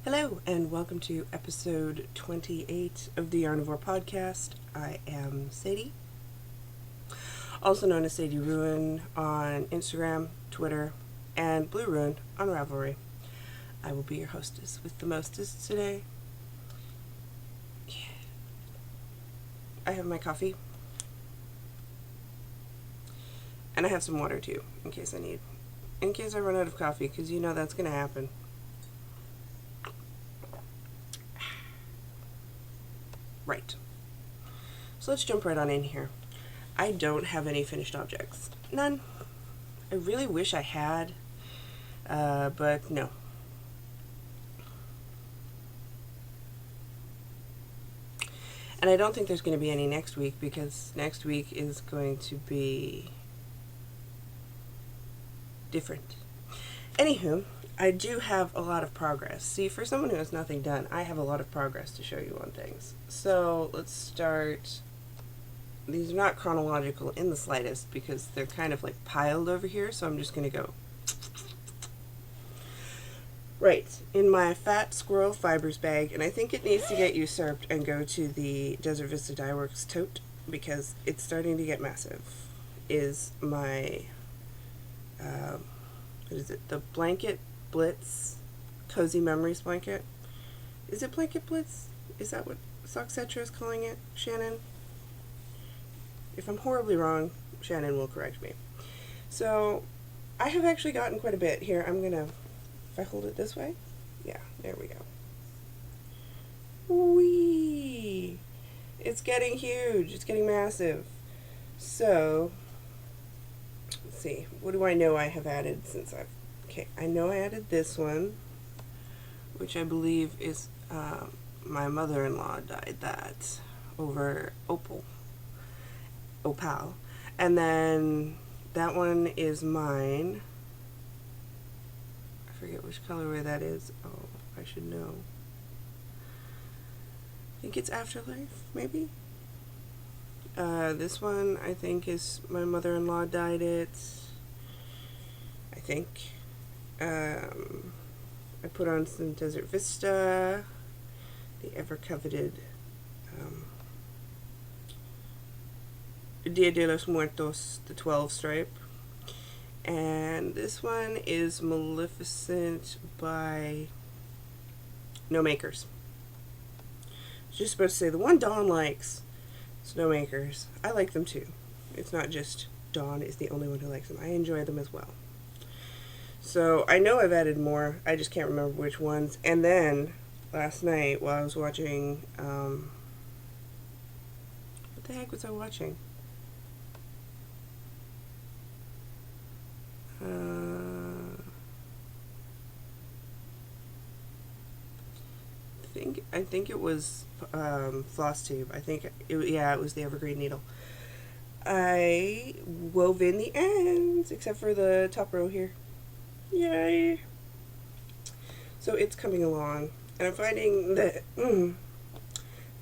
Hello, and welcome to episode 28 of the Yarnivore podcast. I am Sadie, also known as Sadie Ruin on Instagram, Twitter, and Blue Ruin on Ravelry. I will be your hostess with the mostest today. Yeah. I have my coffee, and I have some water too, in case I run out of coffee, because you know that's going to happen. Right. So let's jump right on in here. I don't have any finished objects. None. I really wish I had, but no. And I don't think there's going to be any next week, because next week is going to be different. Anywho, I do have a lot of progress. See, for someone who has nothing done, I have a lot of progress to show you on things. So let's start. These are not chronological in the slightest because they're kind of like piled over here, so I'm just going to go. Right, in my fat squirrel fibers bag, and I think it needs to get usurped and go to the Desert Vista Dye Works tote because it's starting to get massive, is my, what is it, the Blanket Blitz Cozy Memories blanket. Is it Blanket Blitz? Is that what Socksetra is calling it, Shannon? If I'm horribly wrong, Shannon will correct me. So, I have actually gotten quite a bit. Here, I'm gonna, if I hold it this way, yeah, there we go. Whee! It's getting huge. It's getting massive. So, let's see. What do I know I have added since I've... Okay, I know I added this one, which I believe is my mother-in-law dyed that over opal. And then that one is mine. I forget which colorway that is. Oh, I should know. I think it's Afterlife, maybe? This one, I think, is my mother-in-law dyed it. I think. I put on some Desert Vista, the ever-coveted Dia de los Muertos, the 12 stripe. And this one is Maleficent by Snowmakers. I was just supposed to say the one Dawn likes, Snowmakers. I like them too. It's not just Dawn is the only one who likes them. I enjoy them as well. So I know I've added more. I just can't remember which ones. And then last night while I was watching, what the heck was I watching? I think it was Floss Tube. It was the Evergreen Needle. I wove in the ends, except for the top row here. Yay! So it's coming along, and I'm finding that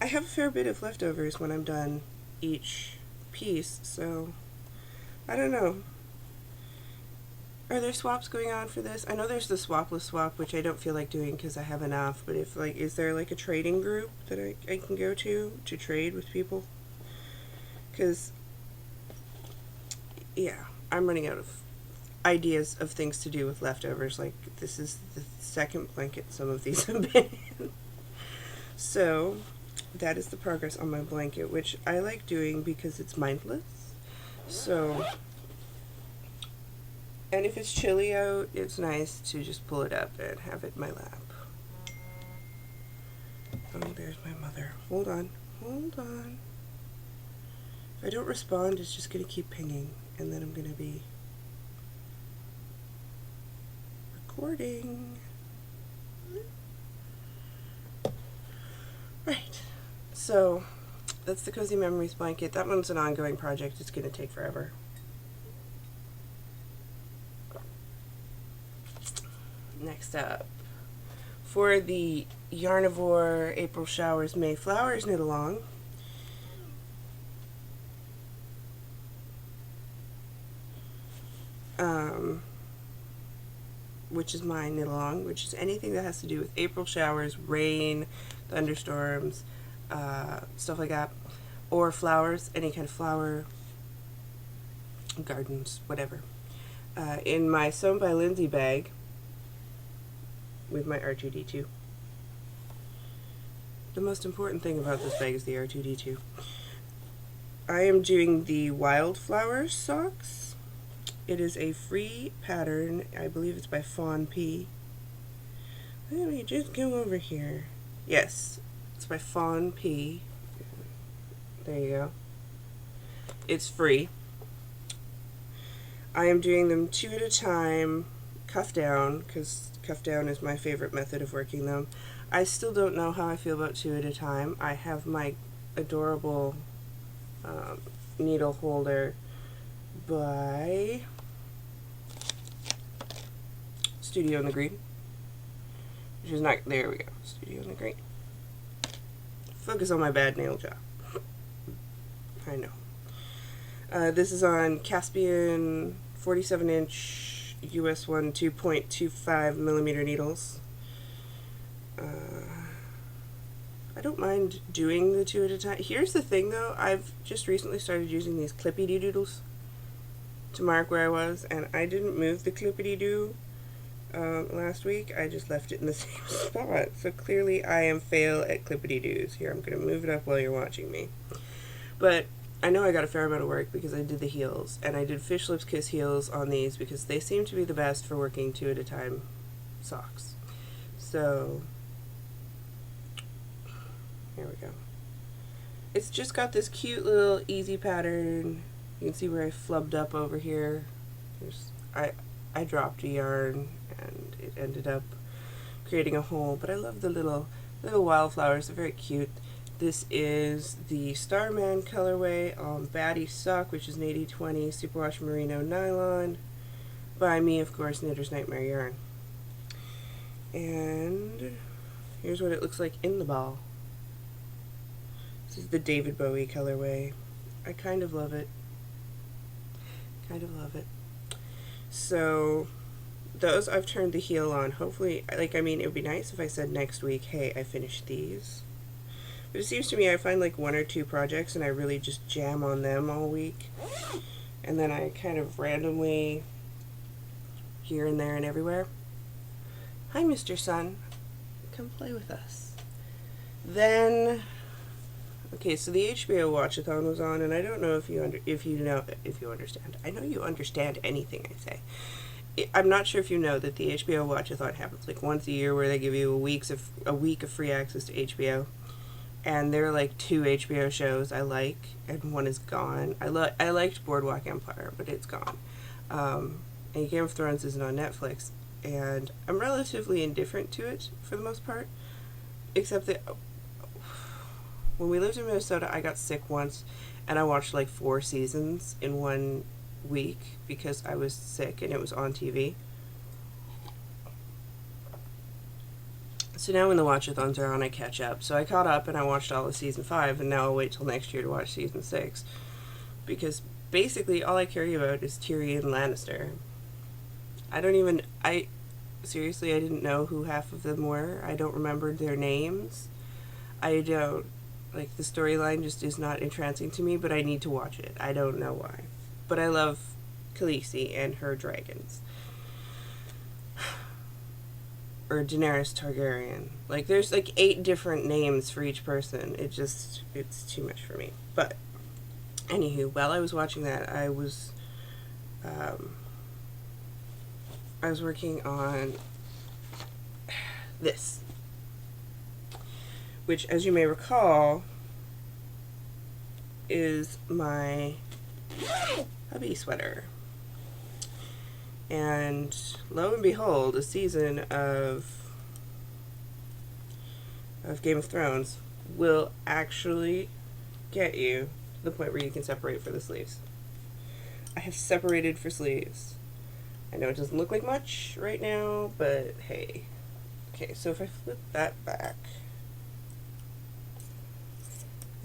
I have a fair bit of leftovers when I'm done each piece, so I don't know. Are there swaps going on for this? I know there's the swapless swap, which I don't feel like doing because I have enough, but if, like, is there, like, a trading group that I can go to trade with people? Because, yeah, I'm running out of ideas of things to do with leftovers. Like, this is the second blanket some of these have been in. So, that is the progress on my blanket, which I like doing because it's mindless. So... And if it's chilly out, it's nice to just pull it up and have it in my lap. Oh, there's my mother. Hold on. If I don't respond, it's just going to keep pinging. And then I'm going to be recording. Right. So, that's the Cozy Memories blanket. That one's an ongoing project. It's going to take forever. Next up, for the Yarnivore April Showers May Flowers knit along, which is my knit along, which is anything that has to do with April showers, rain, thunderstorms, stuff like that, or flowers, any kind of flower, gardens, whatever. In my Sewn by Lindsay bag with my R2D2. The most important thing about this bag is the R2D2. I am doing the Wildflower socks. It is a free pattern. I believe it's by Fawn P. Let me just go over here. Yes, it's by Fawn P. There you go. It's free. I am doing them 2 at a time, cuff down, because cuff down is my favorite method of working them. I still don't know how I feel about 2 at a time. I have my adorable needle holder by Studio in the Green, which is not, there we go, Studio in the Green. Focus on my bad nail job. I know. This is on Caspian 47-inch US 1 2.25 millimeter needles. I don't mind doing the 2 at a time. Here's the thing though, I've just recently started using these clippity-doodles to mark where I was, and I didn't move the clippity-doo last week. I just left it in the same spot. So clearly I am fail at clippity-doos. Here, I'm going to move it up while you're watching me. But I know I got a fair amount of work because I did the heels, and I did Fish Lips Kiss heels on these because they seem to be the best for working 2 at a time socks. So here we go. It's just got this cute little easy pattern. You can see where I flubbed up over here. I dropped a yarn and it ended up creating a hole, but I love the little wildflowers. They're very cute. This is the Starman colorway on Batty Sock, which is an 80/20 superwash merino nylon by me, of course, Knitter's Nightmare yarn. And here's what it looks like in the ball. This is the David Bowie colorway. I kind of love it. Kind of love it. So those I've turned the heel on. Hopefully, like, I mean, it would be nice if I said next week, hey, I finished these. But it seems to me I find like 1 or 2 projects and I really just jam on them all week. And then I kind of randomly, here and there and everywhere. Hi, Mr. Sun. Come play with us. Then, okay, so the HBO Watchathon was on, and I don't know if you understand. I know you understand anything I say. I'm not sure if you know that the HBO Watchathon happens like once a year, where they give you a week of free access to HBO, and there are like 2 HBO shows I like, and 1 is gone. I liked Boardwalk Empire, but it's gone. And Game of Thrones isn't on Netflix, and I'm relatively indifferent to it for the most part, except that when we lived in Minnesota, I got sick once, and I watched like 4 seasons in 1 week because I was sick and it was on TV. So now when the watchathons are on, I catch up. So I caught up and I watched all of season 5, and now I'll wait till next year to watch season 6. Because basically all I care about is Tyrion Lannister. Seriously, I didn't know who half of them were. I don't remember their names. The storyline just is not entrancing to me, but I need to watch it. I don't know why. But I love Khaleesi and her dragons. Or Daenerys Targaryen. Like, there's like 8 different names for each person. It's too much for me. But, anywho, while I was watching that, I was working on this, which, as you may recall, is my hubby sweater. And lo and behold, a season of Game of Thrones will actually get you to the point where you can separate for the sleeves. I have separated for sleeves. I know it doesn't look like much right now, but hey. Okay, so if I flip that back,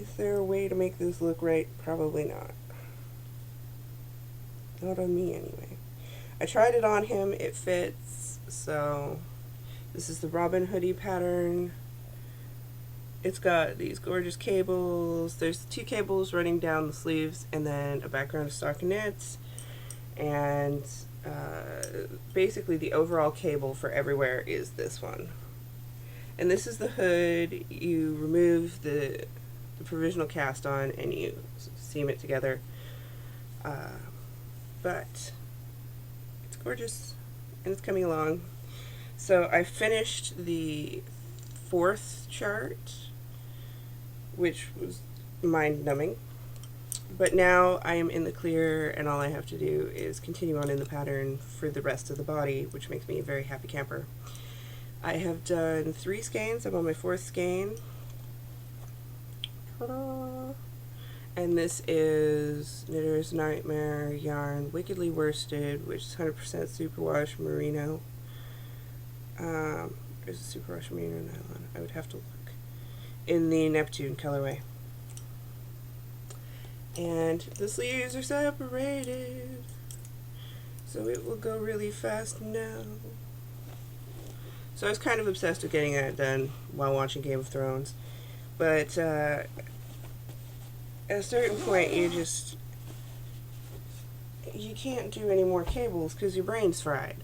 is there a way to make this look right? Probably not. Not on me, anyway. I tried it on him, it fits, So this is the Robin hoodie pattern. It's got these gorgeous cables. There's 2 cables running down the sleeves and then a background of stockinettes. And basically the overall cable for everywhere is this one. And this is the hood. You remove the provisional cast on and you seam it together. But it's gorgeous and it's coming along. So I finished the 4th chart, which was mind-numbing. But now I am in the clear and all I have to do is continue on in the pattern for the rest of the body, which makes me a very happy camper. I have done 3 skeins. I'm on my 4th skein. Ta-da! And this is Knitter's Nightmare yarn, Wickedly Worsted, which is 100% superwash merino. There's a superwash merino nylon. I would have to look. In the Neptune colorway. And the sleeves are separated, so it will go really fast now. So I was kind of obsessed with getting that done while watching Game of Thrones. But at a certain point you can't do any more cables because your brain's fried.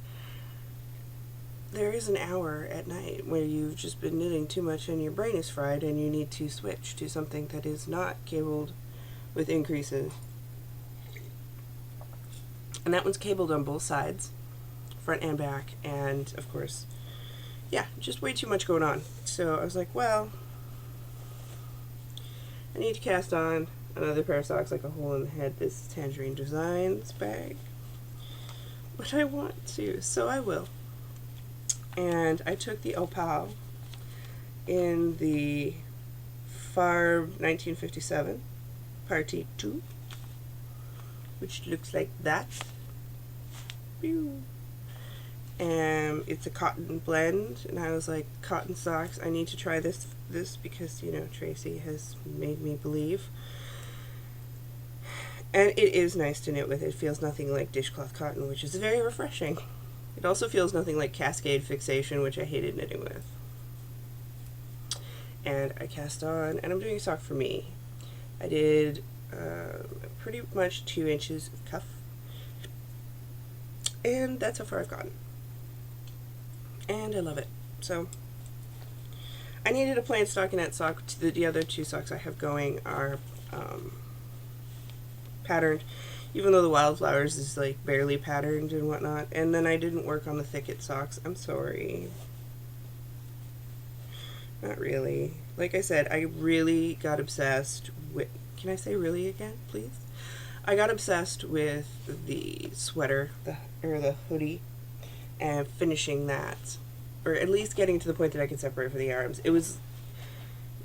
There is an hour at night where you've just been knitting too much and your brain is fried and you need to switch to something that is not cabled with increases. And that one's cabled on both sides, front and back, and of course, yeah, just way too much going on. So I was like, well, I need to cast on another pair of socks like a hole in the head. This is Tangerine Designs bag. But I want to, so I will. And I took the Opal in the Farb 1957 Party 2, which looks like that. Pew. And it's a cotton blend, and I was like, cotton socks, I need to try this because, you know, Tracy has made me believe. And it is nice to knit with. It feels nothing like dishcloth cotton, which is very refreshing. It also feels nothing like Cascade Fixation, which I hated knitting with. And I cast on, and I'm doing a sock for me. I did pretty much 2 inches of cuff, and that's how far I've gotten. And I love it. So I needed a plain stockinette sock. The other 2 socks I have going are patterned, even though the Wildflowers is like barely patterned and whatnot. And then I didn't work on the Thicket socks. I'm sorry. Not really. Like I said, I really got obsessed with... Can I say really again, please? I got obsessed with the sweater, or the hoodie, and finishing that. Or at least getting to the point that I could separate for the arms. It was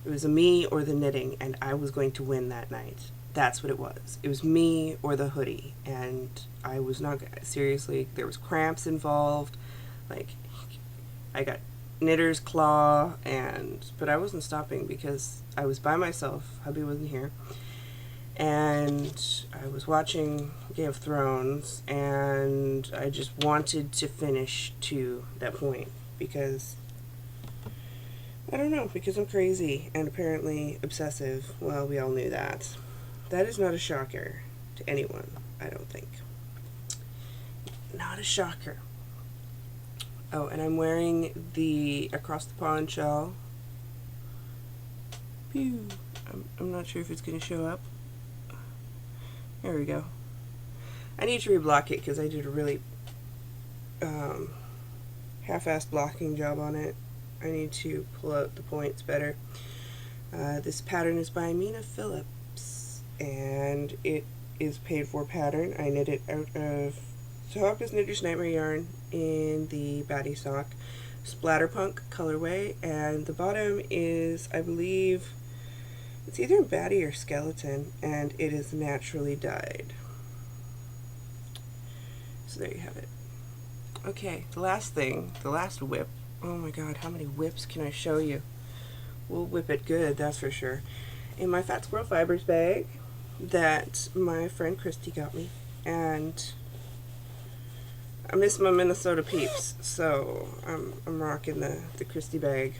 a me or the knitting, and I was going to win that night. That's what it was. It was me or the hoodie, and I was not... Seriously, there was cramps involved. Like, I got knitter's claw, but I wasn't stopping because I was by myself. Hubby wasn't here. And I was watching Game of Thrones, and I just wanted to finish to that point because, I don't know, because I'm crazy and apparently obsessive. Well, we all knew that. That is not a shocker to anyone, I don't think. Not a shocker. Oh, and I'm wearing the Across the Pond shawl. Pew. I'm not sure if it's going to show up. There we go. I need to reblock it because I did a really half-assed blocking job on it. I need to pull out the points better. This pattern is by Mina Phillips, and it is paid for pattern. I knit it out of top is Knitter's Nightmare yarn in the Batty Sock Splatterpunk colorway, and the bottom is, I believe, it's either Batty or Skeleton, and it is naturally dyed. So there you have it. Okay, the last thing, the last whip. Oh my god, how many whips can I show you? We'll whip it good, that's for sure. In my Fat Squirrel Fibers bag that my friend Christy got me, and I miss my Minnesota peeps, so I'm rocking the Christie bag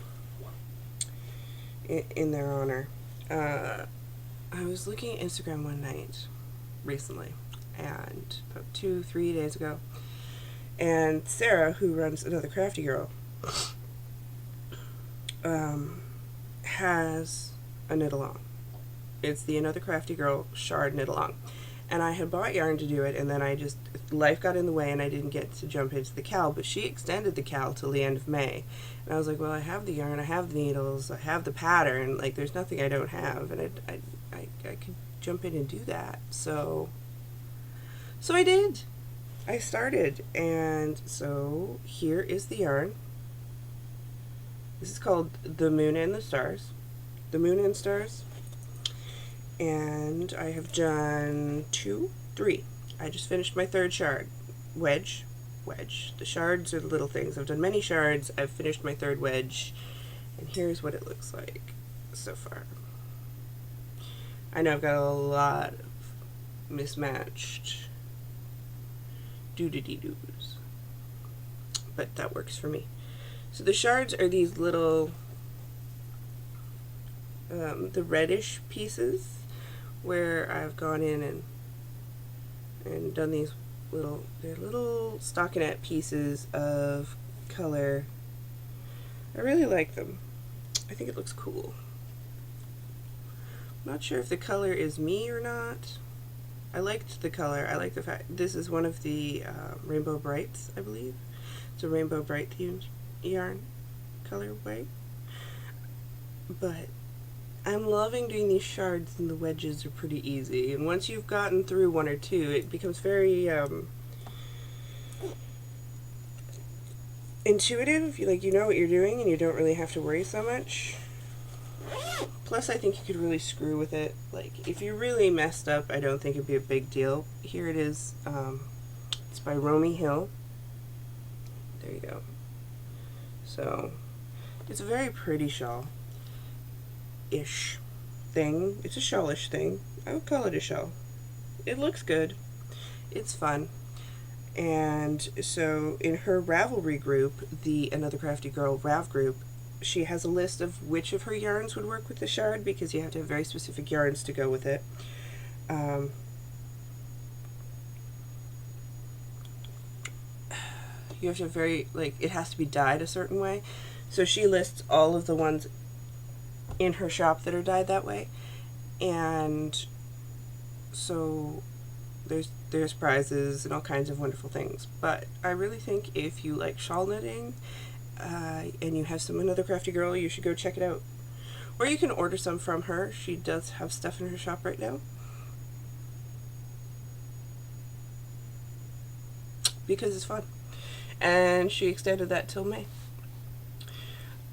in their honor. I was looking at Instagram one night recently, and about 2-3 days ago, and Sarah, who runs Another Crafty Girl, has a knit along. It's the Another Crafty Girl shard knit along. And I had bought yarn to do it, and then life got in the way and I didn't get to jump into the cowl, but she extended the cowl till the end of May. And I was like, well, I have the yarn, I have the needles, I have the pattern, like there's nothing I don't have, and I could jump in and do that. So I did. I started, and so here is the yarn. This is called The Moon and the Stars. The Moon and Stars. And I have done 2, 3. I just finished my third shard. Wedge. The shards are the little things. I've done many shards. I've finished my third wedge. And here's what it looks like so far. I know I've got a lot of mismatched doo-doo-dee-doos, but that works for me. So the shards are these little, the reddish pieces, where I've gone in and done these they're little stockinette pieces of color. I really like them. I think it looks cool. I'm not sure if the color is me or not. I liked the color. I like the fact this is one of the Rainbow Brights, I believe. It's a Rainbow Bright themed yarn colorway. But I'm loving doing these shards, and the wedges are pretty easy. And once you've gotten through 1 or 2, it becomes very intuitive. You know what you're doing, and you don't really have to worry so much. Plus, I think you could really screw with it. Like, if you really messed up, I don't think it'd be a big deal. Here it is. It's by Romy Hill. There you go. So, it's a very pretty shawl-ish thing. It's a shawl-ish thing. I would call it a shawl. It looks good. It's fun. And so, in her Ravelry group, the Another Crafty Girl Rav group, she has a list of which of her yarns would work with the shard, because you have to have very specific yarns to go with it. You have to have it has to be dyed a certain way. So she lists all of the ones in her shop that are dyed that way. And so there's prizes and all kinds of wonderful things. But I really think if you like shawl knitting, and you have some Another Crafty Girl, you should go check it out. Or you can order some from her. She does have stuff in her shop right now. Because it's fun. And she extended that till May.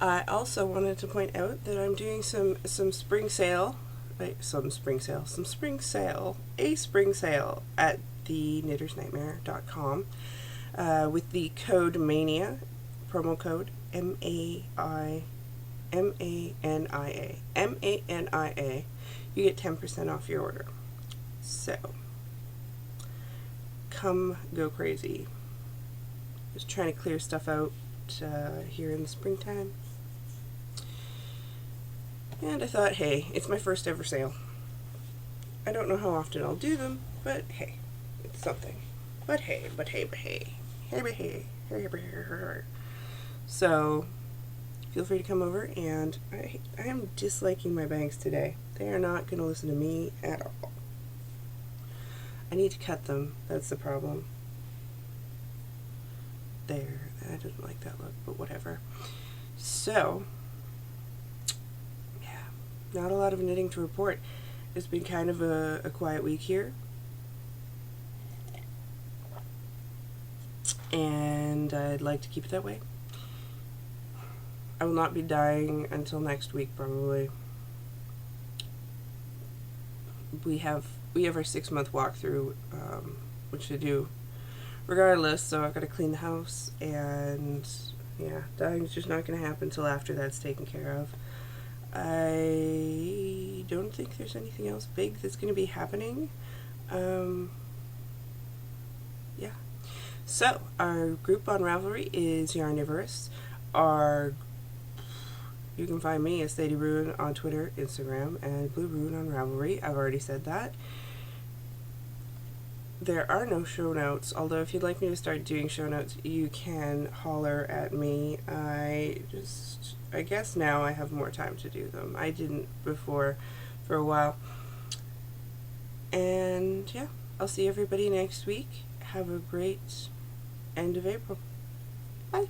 I also wanted to point out that I'm doing a spring sale at theknittersnightmare.com with the code MANIA, promo code MANIA, you get 10% off your order. So, come go crazy. Just trying to clear stuff out here in the springtime. And I thought, hey, it's my first ever sale. I don't know how often I'll do them, but hey, it's something. But hey. So, feel free to come over, and I am disliking my bangs today. They are not going to listen to me at all. I need to cut them, that's the problem. There, I didn't like that look, but whatever. So, yeah, not a lot of knitting to report. It's been kind of a quiet week here. And I'd like to keep it that way. I will not be dying until next week, probably. We have our 6-month walkthrough, which I do regardless, so I've got to clean the house, and yeah, dying's just not going to happen until after that's taken care of. I don't think there's anything else big that's going to be happening. Yeah. So, our group on Ravelry is Yarnivore. Our You can find me as Lady Ruin on Twitter, Instagram, and Blue Ruin on Ravelry. I've already said that. There are no show notes, although if you'd like me to start doing show notes, you can holler at me. I guess now I have more time to do them. I didn't before for a while. And yeah, I'll see everybody next week. Have a great end of April. Bye.